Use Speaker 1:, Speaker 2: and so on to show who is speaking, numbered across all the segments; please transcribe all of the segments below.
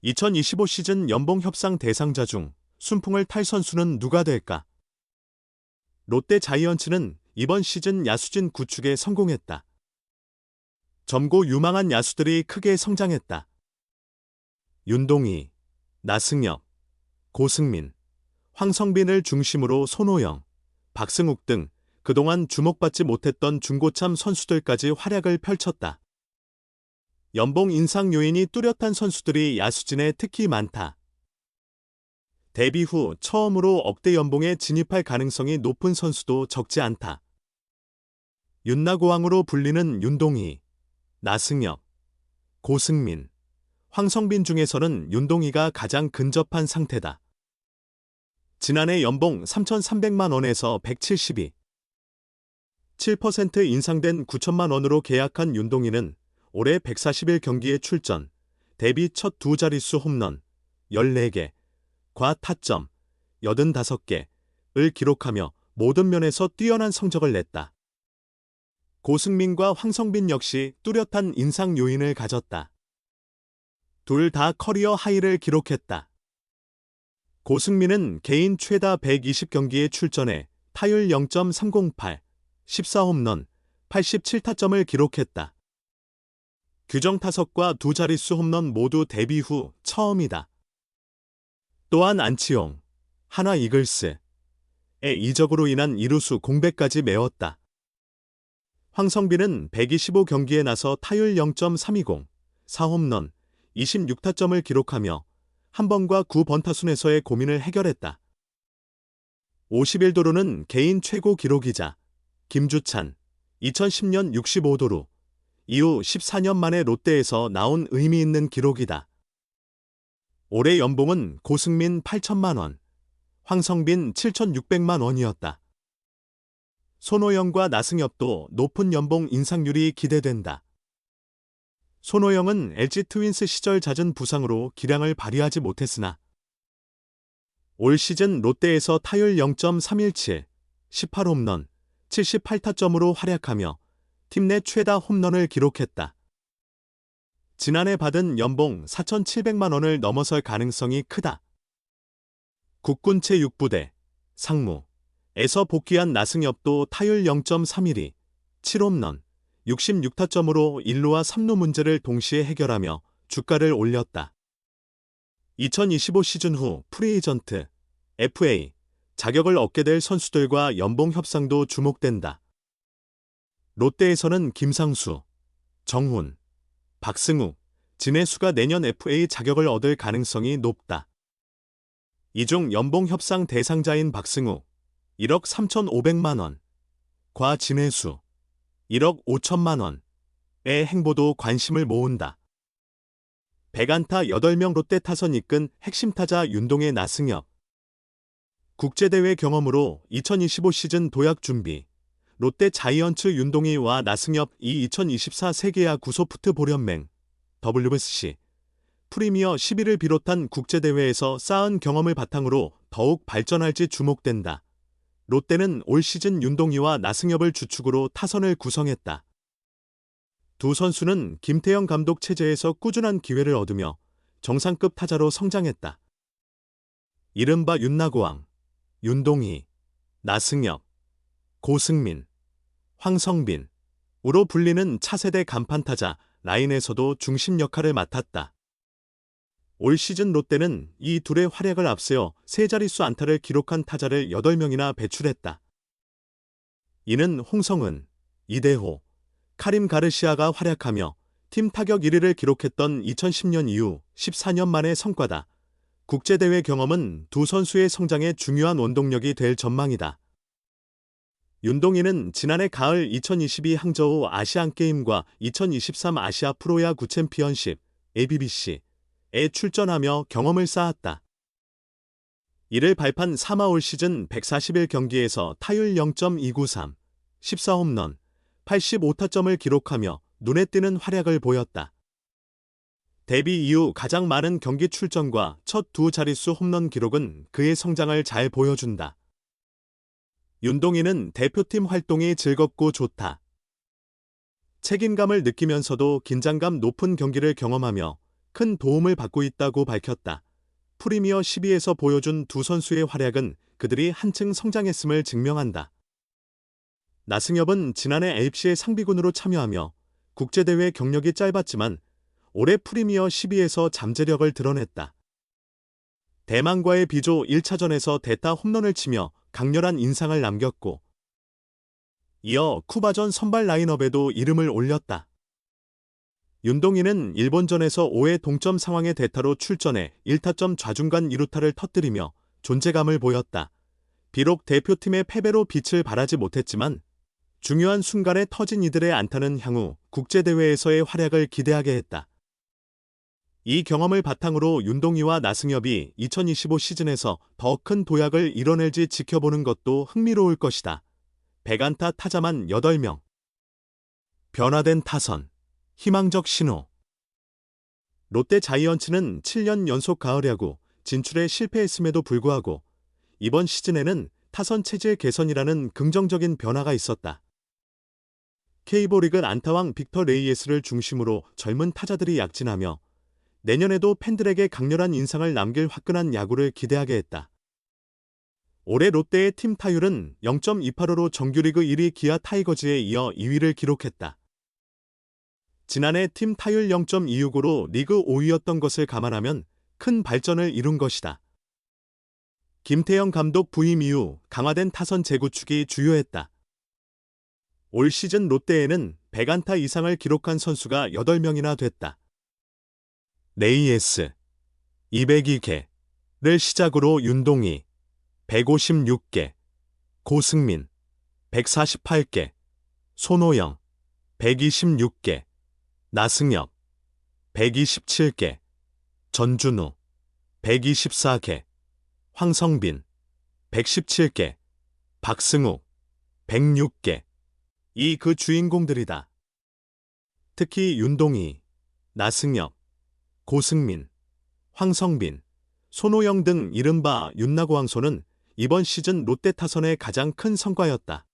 Speaker 1: 2025 시즌 연봉 협상 대상자 중 순풍을 탈 선수는 누가 될까? 롯데 자이언츠는 이번 시즌 야수진 구축에 성공했다. 젊고 유망한 야수들이 크게 성장했다. 윤동희, 나승엽, 고승민, 황성빈을 중심으로 손호영, 박승욱 등 그동안 주목받지 못했던 중고참 선수들까지 활약을 펼쳤다. 연봉 인상 요인이 뚜렷한 선수들이 야수진에 특히 많다. 데뷔 후 처음으로 억대 연봉에 진입할 가능성이 높은 선수도 적지 않다. 윤나고왕으로 불리는 윤동희, 나승엽, 고승민, 황성빈 중에서는 윤동희가 가장 근접한 상태다. 지난해 연봉 3,300만 원에서 172, 7% 인상된 9천만 원으로 계약한 윤동희는 올해 141경기에 출전, 데뷔 첫 두 자릿수 홈런 14개, 과타점 85개를 기록하며 모든 면에서 뛰어난 성적을 냈다. 고승민과 황성빈 역시 뚜렷한 인상 요인을 가졌다. 둘 다 커리어 하이를 기록했다. 고승민은 개인 최다 120경기에 출전해 타율 0.308, 14홈런, 87타점을 기록했다. 규정 타석과 두 자릿수 홈런 모두 데뷔 후 처음이다. 또한 안치홍, 한화 이글스의 이적으로 인한 이루수 공백까지 메웠다. 황성빈은 125경기에 나서 타율 0.320, 4홈런, 26타점을 기록하며 한 번과 9번타순에서의 고민을 해결했다. 51도루는 개인 최고 기록이자 김주찬 2010년 65도루 이후 14년 만에 롯데에서 나온 의미 있는 기록이다. 올해 연봉은 고승민 8천만 원, 황성빈 7,600만 원이었다. 손호영과 나승엽도 높은 연봉 인상률이 기대된다. 손호영은 LG 트윈스 시절 잦은 부상으로 기량을 발휘하지 못했으나 올 시즌 롯데에서 타율 0.317, 18홈런, 78타점으로 활약하며 팀 내 최다 홈런을 기록했다. 지난해 받은 연봉 4,700만 원을 넘어설 가능성이 크다. 국군 제6부대, 상무에서 복귀한 나승엽도 타율 0.312, 7홈런, 66타점으로 1루와 3루 문제를 동시에 해결하며 주가를 올렸다. 2025 시즌 후 프리에이전트, FA 자격을 얻게 될 선수들과 연봉 협상도 주목된다. 롯데에서는 김상수, 정훈, 박승욱, 진해수가 내년 FA 자격을 얻을 가능성이 높다. 이 중 연봉 협상 대상자인 박승욱 1억 3,500만 원, 과 진해수 1억 5천만 원의 행보도 관심을 모은다. 100안타 8명 롯데 타선 이끈 핵심 타자 윤동의 나승엽. 국제대회 경험으로 2025 시즌 도약 준비. 롯데 자이언츠 윤동희와 나승엽 이 2024 세계야구 소프트 보련맹 WBC 프리미어 11을 비롯한 국제대회에서 쌓은 경험을 바탕으로 더욱 발전할지 주목된다. 롯데는 올 시즌 윤동희와 나승엽을 주축으로 타선을 구성했다. 두 선수는 김태형 감독 체제에서 꾸준한 기회를 얻으며 정상급 타자로 성장했다. 이른바 윤나고왕, 윤동희, 나승엽, 고승민, 황성빈으로 불리는 차세대 간판타자 라인에서도 중심 역할을 맡았다. 올 시즌 롯데는 이 둘의 활약을 앞세워 세 자릿수 안타를 기록한 타자를 8명이나 배출했다. 이는 홍성은, 이대호, 카림 가르시아가 활약하며 팀 타격 1위를 기록했던 2010년 이후 14년 만의 성과다. 국제대회 경험은 두 선수의 성장에 중요한 원동력이 될 전망이다. 윤동희는 지난해 가을 2022 항저우 아시안게임과 2023 아시아 프로야구 챔피언십 ABBC에 출전하며 경험을 쌓았다. 이를 발판 삼아 올 시즌 141경기에서 타율 0.293, 14홈런, 85타점을 기록하며 눈에 띄는 활약을 보였다. 데뷔 이후 가장 많은 경기 출전과 첫 두 자릿수 홈런 기록은 그의 성장을 잘 보여준다. 윤동희는 대표팀 활동이 즐겁고 좋다. 책임감을 느끼면서도 긴장감 높은 경기를 경험하며 큰 도움을 받고 있다고 밝혔다. 프리미어 12에서 보여준 두 선수의 활약은 그들이 한층 성장했음을 증명한다. 나승엽은 지난해 AFC의 상비군으로 참여하며 국제대회 경력이 짧았지만 올해 프리미어 12에서 잠재력을 드러냈다. 대만과의 비조 1차전에서 대타 홈런을 치며 강렬한 인상을 남겼고 이어 쿠바전 선발 라인업에도 이름을 올렸다. 윤동희는 일본전에서 5회 동점 상황의 대타로 출전해 1타점 좌중간 2루타를 터뜨리며 존재감을 보였다. 비록 대표팀의 패배로 빛을 발하지 못했지만 중요한 순간에 터진 이들의 안타는 향후 국제대회에서의 활약을 기대하게 했다. 이 경험을 바탕으로 윤동희와 나승엽이 2025 시즌에서 더 큰 도약을 이뤄낼지 지켜보는 것도 흥미로울 것이다. 100안타 타자만 8명. 변화된 타선. 희망적 신호. 롯데 자이언츠는 7년 연속 가을 야구 진출에 실패했음에도 불구하고 이번 시즌에는 타선 체질 개선이라는 긍정적인 변화가 있었다. K리그 안타왕 빅터 레이에스를 중심으로 젊은 타자들이 약진하며 내년에도 팬들에게 강렬한 인상을 남길 화끈한 야구를 기대하게 했다. 올해 롯데의 팀 타율은 0.28호로 정규리그 1위 기아 타이거즈에 이어 2위를 기록했다. 지난해 팀 타율 0.26으로 리그 5위였던 것을 감안하면 큰 발전을 이룬 것이다. 김태형 감독 부임 이후 강화된 타선 재구축이 주요했다. 올 시즌 롯데에는 100안타 이상을 기록한 선수가 8명이나 됐다. 레이에스 202개를 시작으로 윤동희 156개, 고승민 148개, 손호영 126개, 나승엽 127개, 전준우 124개, 황성빈 117개, 박승우 106개. 이 그 주인공들이다. 특히 윤동희, 나승엽, 고승민, 황성빈, 손호영 등 이른바 윤나고왕손은 이번 시즌 롯데 타선의 가장 큰 성과였다.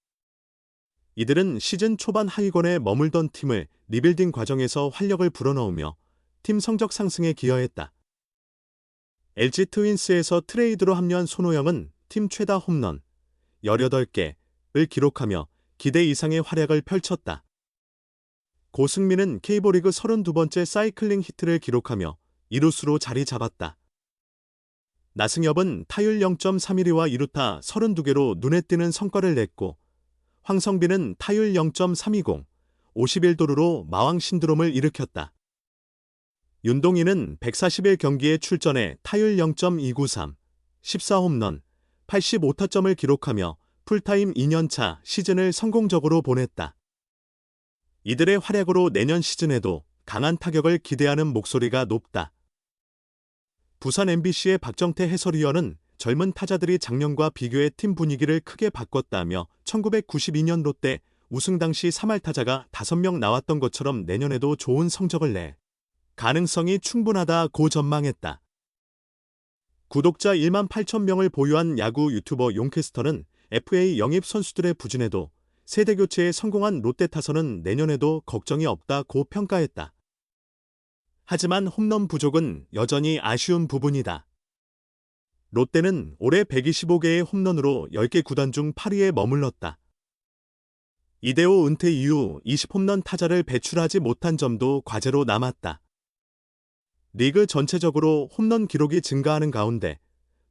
Speaker 1: 이들은 시즌 초반 하위권에 머물던 팀을 리빌딩 과정에서 활력을 불어넣으며 팀 성적 상승에 기여했다. LG 트윈스에서 트레이드로 합류한 손호영은 팀 최다 홈런 18개를 기록하며 기대 이상의 활약을 펼쳤다. 고승민은 K리그 32번째 사이클링 히트를 기록하며 이루수로 자리 잡았다. 나승엽은 타율 0.31와 2루타 32개로 눈에 띄는 성과를 냈고 황성빈은 타율 0.320, 51도루로 마왕 신드롬을 일으켰다. 윤동희는 141경기에 출전해 타율 0.293, 14홈런, 85타점을 기록하며 풀타임 2년차 시즌을 성공적으로 보냈다. 이들의 활약으로 내년 시즌에도 강한 타격을 기대하는 목소리가 높다. 부산 MBC의 박정태 해설위원은 젊은 타자들이 작년과 비교해 팀 분위기를 크게 바꿨다며 1992년 롯데 우승 당시 3할 타자가 5명 나왔던 것처럼 내년에도 좋은 성적을 낼 가능성이 충분하다고 전망했다. 구독자 1만 8천 명을 보유한 야구 유튜버 용캐스터는 FA 영입 선수들의 부진에도 세대 교체에 성공한 롯데 타선은 내년에도 걱정이 없다고 평가했다. 하지만 홈런 부족은 여전히 아쉬운 부분이다. 롯데는 올해 125개의 홈런으로 10개 구단 중 8위에 머물렀다. 이대호 은퇴 이후 20홈런 타자를 배출하지 못한 점도 과제로 남았다. 리그 전체적으로 홈런 기록이 증가하는 가운데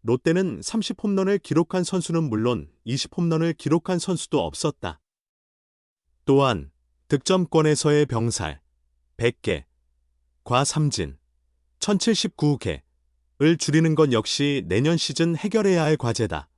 Speaker 1: 롯데는 30홈런을 기록한 선수는 물론 20홈런을 기록한 선수도 없었다. 또한 득점권에서의 병살 100개, 과삼진 1079개를 줄이는 것 역시 내년 시즌 해결해야 할 과제다.